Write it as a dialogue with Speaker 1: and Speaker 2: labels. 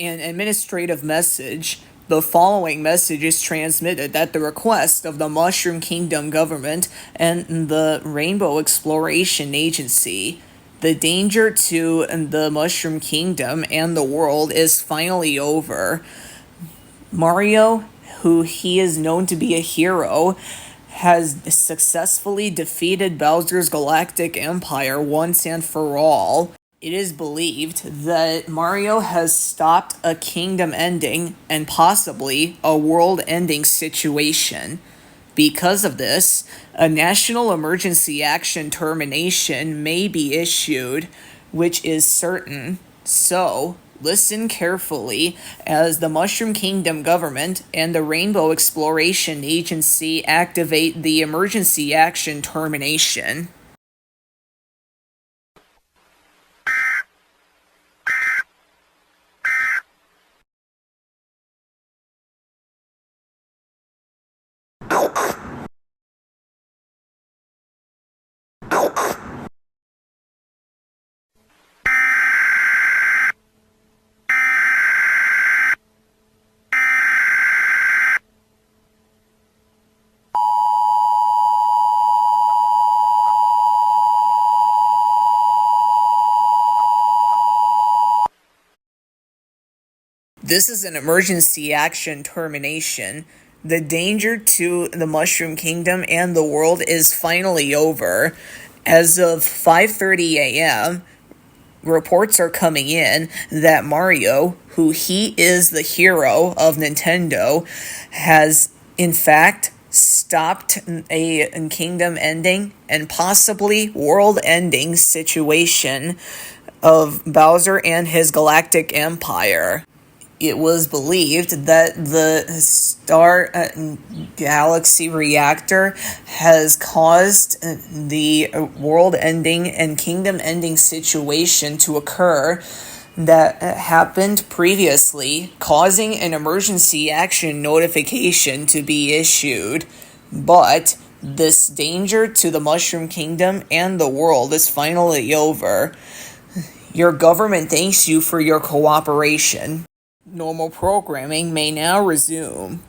Speaker 1: an administrative message, the following message is transmitted at the request of the Mushroom Kingdom government and the Rainbow Exploration Agency. The danger to the Mushroom Kingdom and the world is finally over. Mario, who he is known to be a hero, has successfully defeated Bowser's Galactic Empire once and for all. It is believed that Mario has stopped a kingdom-ending and possibly a world-ending situation. Because of this, a national emergency action termination may be issued, which is certain. So, listen carefully as the Mushroom Kingdom government and the Rainbow Exploration Agency activate the emergency action termination. This is an emergency action termination. The danger to the Mushroom Kingdom and the world is finally over. As of 5:30 a.m., reports are coming in that Mario, who he is the hero of Nintendo, has in fact stopped a kingdom-ending and possibly world-ending situation of Bowser and his Galactic Empire. It was believed that the Star Galaxy Reactor has caused the world-ending and kingdom-ending situation to occur that happened previously, causing an emergency action notification to be issued. But this danger to the Mushroom Kingdom and the world is finally over. Your government thanks you for your cooperation. Normal programming may now resume.